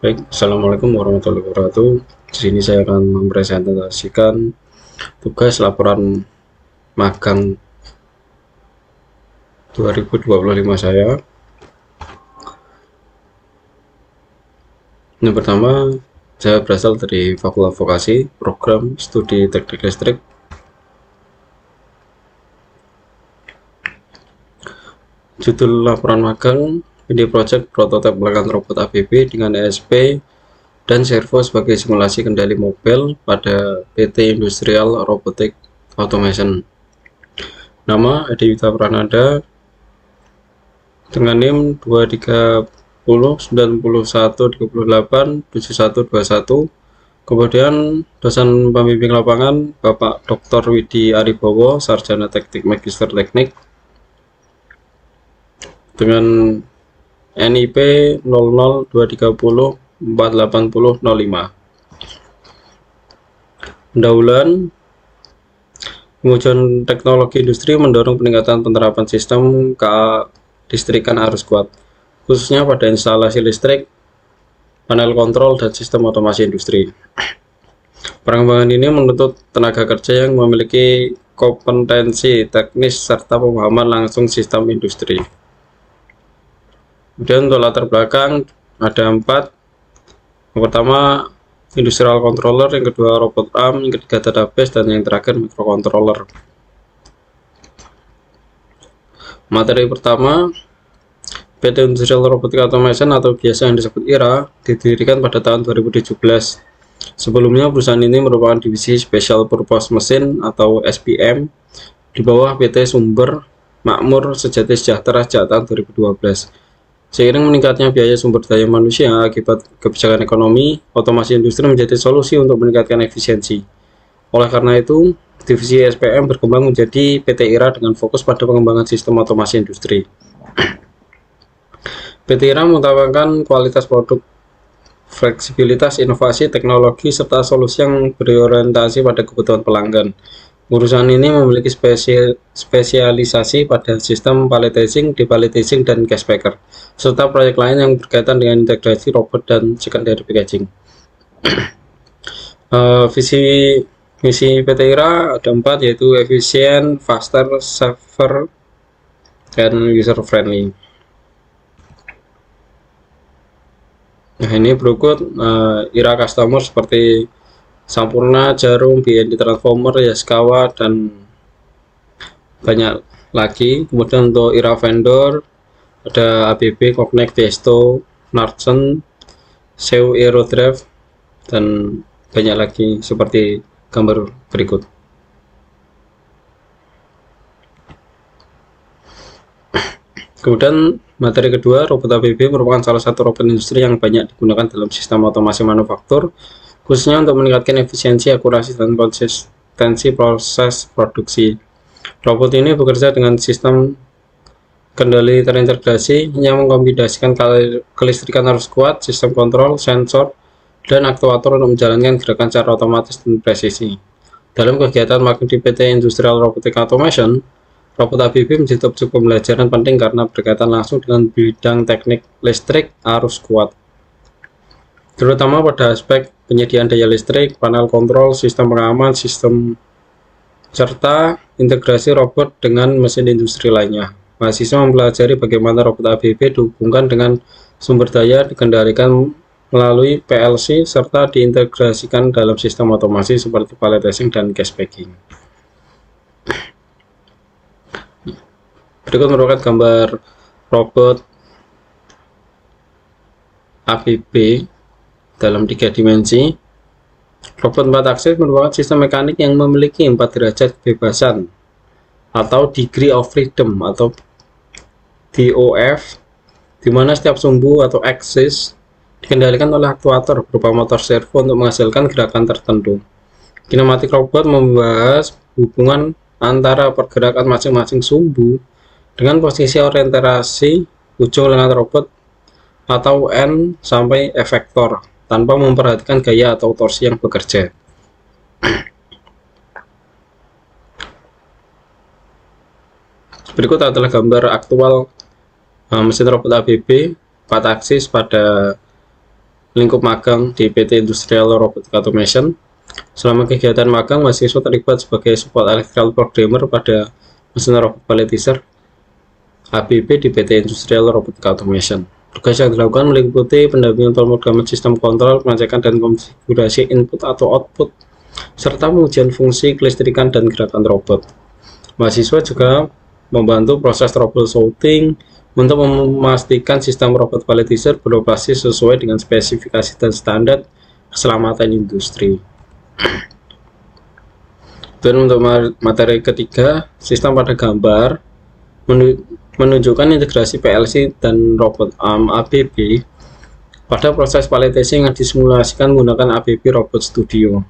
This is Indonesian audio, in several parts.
Baik, Assalamualaikum warahmatullahi wabarakatuh. Di sini saya akan mempresentasikan tugas laporan magang 2025 saya. Yang pertama, saya berasal dari Fakultas Vokasi, Program Studi Teknik Listrik. Judul laporan magang, ini project prototipe belakang robot ABB dengan ESP dan servo sebagai simulasi kendali mobil pada PT Industrial Robotic Automation. Nama Edi Yuta Prananda dengan NIM 23091387121. Kemudian dosen pembimbing lapangan Bapak Dr. Widi Aribowo, Sarjana Teknik Magister Teknik dengan NIP 0023048005. Pendahuluan, pengujian teknologi industri mendorong peningkatan penerapan sistem kelistrikan arus kuat, khususnya pada instalasi listrik, panel kontrol, dan sistem otomasi industri. Perkembangan ini menuntut tenaga kerja yang memiliki kompetensi teknis serta pemahaman langsung sistem industri. Kemudian untuk latar belakang ada 4. Yang pertama industrial controller, yang kedua robot arm, yang ketiga database, dan yang terakhir microcontroller. Materi pertama, PT Industrial Robotic Automation atau biasa yang disebut IRA didirikan pada tahun 2017. Sebelumnya perusahaan ini merupakan divisi Special Purpose Machine atau SPM di bawah PT Sumber Makmur Sejati Sejahtera sejak tahun 2012. Seiring meningkatnya biaya sumber daya manusia akibat kebijakan ekonomi, otomasi industri menjadi solusi untuk meningkatkan efisiensi. Oleh karena itu, divisi SPM berkembang menjadi PT IRA dengan fokus pada pengembangan sistem otomasi industri. PT IRA mengutamakan kualitas produk, fleksibilitas, inovasi, teknologi, serta solusi yang berorientasi pada kebutuhan pelanggan. Perusahaan ini memiliki spesialisasi pada sistem palletizing, depalletizing, dan gas packer, serta proyek lain yang berkaitan dengan integrasi robot dan secondary packaging. Visi misi PT IRA ada 4, yaitu efisien, faster, safer, dan user friendly. Nah, ini berikut IRA customer seperti Sampurna, Jarum, BND Transformer, Yaskawa, dan banyak lagi. Kemudian untuk IRA vendor ada ABB, Cognex, Vesto, Narsen, Seu Aerodrive, dan banyak lagi seperti gambar berikut. Kemudian materi kedua, robot ABB merupakan salah satu robot industri yang banyak digunakan dalam sistem otomasi manufaktur, khususnya untuk meningkatkan efisiensi, akurasi, dan konsistensi proses produksi. Robot ini bekerja dengan sistem kendali terintegrasi yang mengkombinasikan kelistrikan arus kuat, sistem kontrol, sensor, dan aktuator untuk menjalankan gerakan secara otomatis dan presisi. Dalam kegiatan magang di PT Industrial Robotic Automation, robot ABB menjadi objek pembelajaran penting karena berkaitan langsung dengan bidang teknik listrik arus kuat, terutama pada aspek penyediaan daya listrik, panel kontrol, sistem pengaman, sistem, serta integrasi robot dengan mesin industri lainnya. Mahasiswa mempelajari bagaimana robot ABB dihubungkan dengan sumber daya, dikendalikan melalui PLC, serta diintegrasikan dalam sistem otomasi seperti palletizing dan gas packing. Berikut merupakan gambar robot ABB dalam 3 dimensi. Robot 4 aksis merupakan sistem mekanik yang memiliki 4 derajat kebebasan atau degree of freedom atau DOF, di mana setiap sumbu atau aksis dikendalikan oleh aktuator berupa motor servo untuk menghasilkan gerakan tertentu. Kinematik robot membahas hubungan antara pergerakan masing-masing sumbu dengan posisi orientasi ujung lengan robot atau N sampai efektor tanpa memperhatikan gaya atau torsi yang bekerja. Berikut adalah gambar aktual mesin robot ABB 4 aksis pada lingkup magang di PT Industrial Robotic Automation. Selama kegiatan magang, mahasiswa terlibat sebagai support electrical programmer pada mesin robot paletizer ABB di PT Industrial Robotic Automation. Tugas yang dilakukan meliputi pendampingan pemrograman sistem kontrol, pengecekan dan konfigurasi input atau output, serta pengujian fungsi kelistrikan dan gerakan robot. Mahasiswa juga membantu proses troubleshooting untuk memastikan sistem robot paletizer beroperasi sesuai dengan spesifikasi dan standar keselamatan industri. Dan untuk materi ketiga, sistem pada gambar menunjukkan integrasi PLC dan robot arm ABB pada proses palletizing yang disimulasikan menggunakan ABB Robot Studio.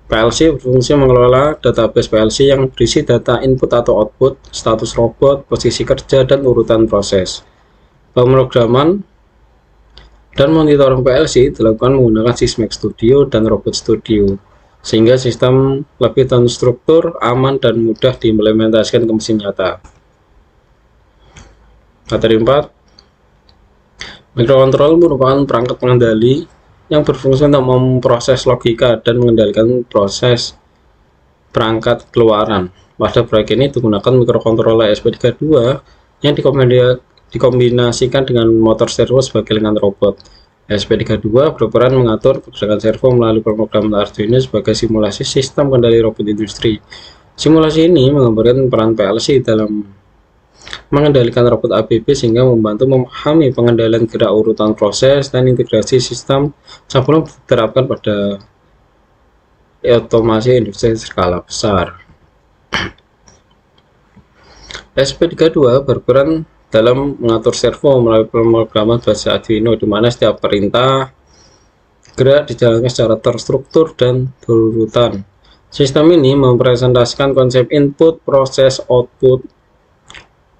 PLC berfungsi mengelola database PLC yang berisi data input atau output, status robot, posisi kerja, dan urutan proses. Pemrograman dan monitoring PLC dilakukan menggunakan Sysmex Studio dan Robot Studio, sehingga sistem lebih terstruktur, aman, dan mudah diimplementasikan ke mesin nyata. Materi 4. Microcontroller merupakan perangkat pengendali yang berfungsi untuk memproses logika dan mengendalikan proses perangkat keluaran. Pada proyek ini digunakan microcontroller ESP32 yang dikombinasikan dengan motor servo sebagai lengan robot. ESP32 berperan mengatur pergerakan servo melalui pemrograman Arduino sebagai simulasi sistem kendali robot industri. Simulasi ini menggambarkan peran PLC dalam mengendalikan robot ABB sehingga membantu memahami pengendalian gerak urutan proses dan integrasi sistem sebelum diterapkan pada otomasi industri skala besar. ESP32 berperan dalam mengatur servo melalui pemrograman basis Arduino, di mana setiap perintah gerak dijalankan secara terstruktur dan berurutan. Sistem ini mempresentasikan konsep input, proses, output,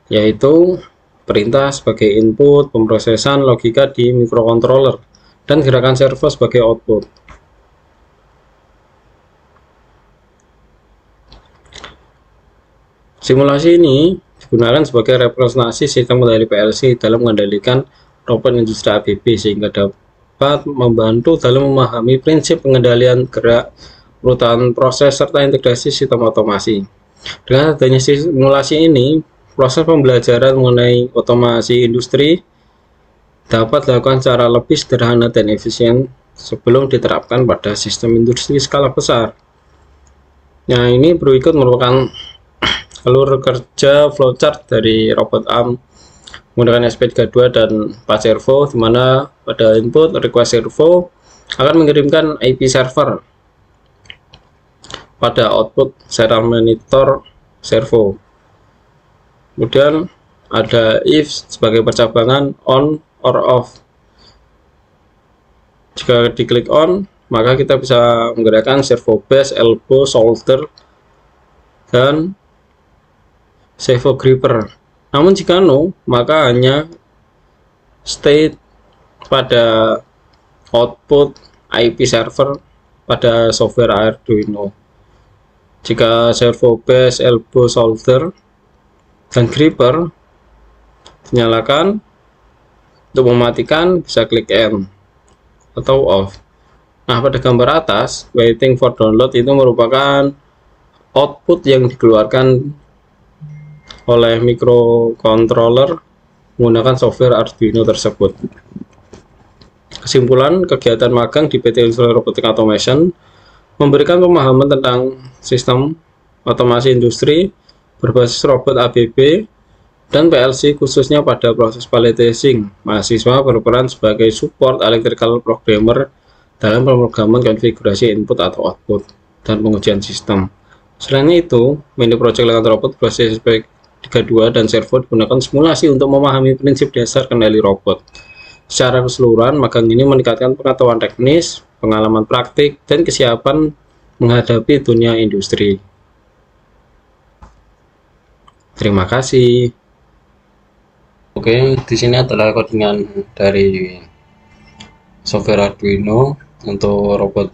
yaitu perintah sebagai input, pemrosesan logika di microcontroller, dan gerakan servo sebagai output. Simulasi ini digunakan sebagai representasi sistem kendali PLC dalam mengendalikan robot industri ABB sehingga dapat membantu dalam memahami prinsip pengendalian gerak, urutan proses, serta integrasi sistem otomasi. Dengan adanya simulasi ini, proses pembelajaran mengenai otomasi industri dapat dilakukan secara lebih sederhana dan efisien sebelum diterapkan pada sistem industri skala besar. Nah, ini berikut merupakan alur kerja flowchart dari robot arm menggunakan ESP32 dan 4 servo, di mana pada input request servo akan mengirimkan IP server, pada output serial monitor servo. Kemudian ada if sebagai percabangan on or off. Jika diklik on, maka kita bisa menggerakkan servo base, elbow, shoulder, dan servo gripper. Namun jika no, maka hanya state pada output IP server pada software Arduino. Jika servo base, elbow, shoulder, dan gripper dinyalakan, untuk mematikan bisa klik N atau off. Nah, pada gambar atas, waiting for download itu merupakan output yang dikeluarkan oleh microcontroller menggunakan software Arduino tersebut. Kesimpulan, kegiatan magang di PT Industrial Robotic Automation memberikan pemahaman tentang sistem otomasi industri berbasis robot ABB dan PLC khususnya pada proses palletizing. Mahasiswa berperan sebagai support electrical programmer dalam pemrograman konfigurasi input atau output dan pengujian sistem. Selain itu, mini project lengan robot berbasis ESP32 dan servo digunakan simulasi untuk memahami prinsip dasar kendali robot. Secara keseluruhan, magang ini meningkatkan pengetahuan teknis, pengalaman praktik, dan kesiapan menghadapi dunia industri. Terima kasih. Oke, di sini adalah codingan dari software Arduino untuk robot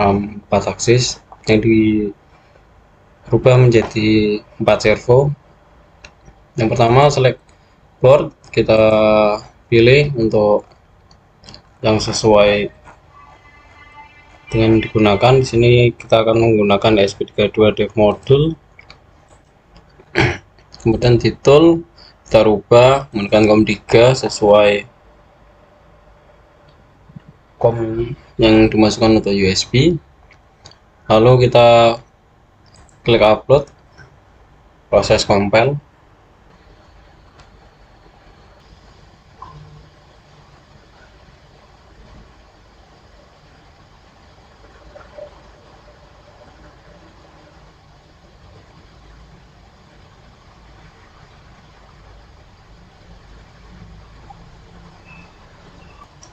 4 aksis yang dirubah menjadi 4 servo. Yang pertama, select board, kita pilih untuk yang sesuai dengan digunakan. Di sini kita akan menggunakan ESP32 dev module. Kemudian di tool kita rubah menggunakan COM3 sesuai COM yang dimasukkan untuk USB. Lalu kita klik upload, proses compile.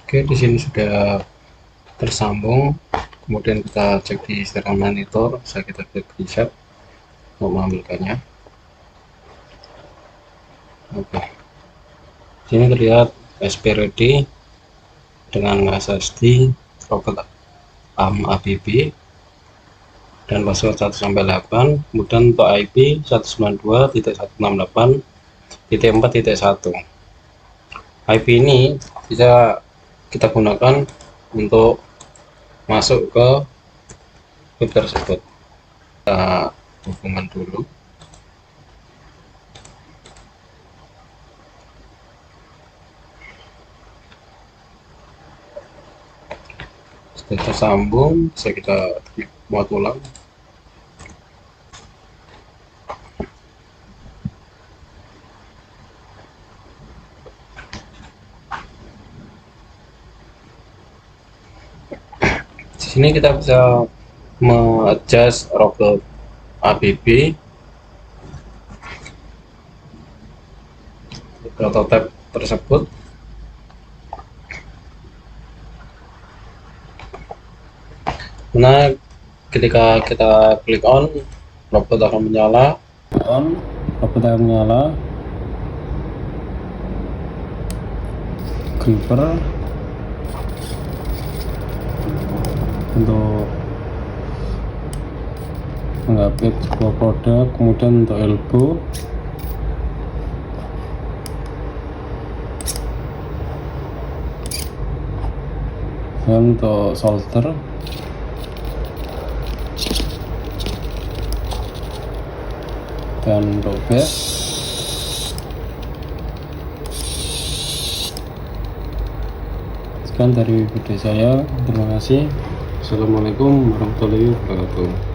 Oke, di sini sudah tersambung. Kemudian kita cek di serial monitor, bisa kita klik reset untuk mengambilkannya. Oke, sini terlihat SP ready dengan SSD Robot ABB dan password 1-8. Kemudian untuk IP 192.168.4.1. IP ini bisa kita gunakan untuk masuk ke web tersebut. Kita hubungan dulu. Sudah tersambung, bisa kita buat ulang. Di sini kita bisa mengadjust Robot ABB prototype tersebut. Nah, ketika kita klik on, robot akan menyala. Gripper untuk mengupdate sebuah produk, kemudian untuk elbow dan untuk solder dan untuk base. Sekian dari video saya, terima kasih. Assalamualaikum warahmatullahi wabarakatuh.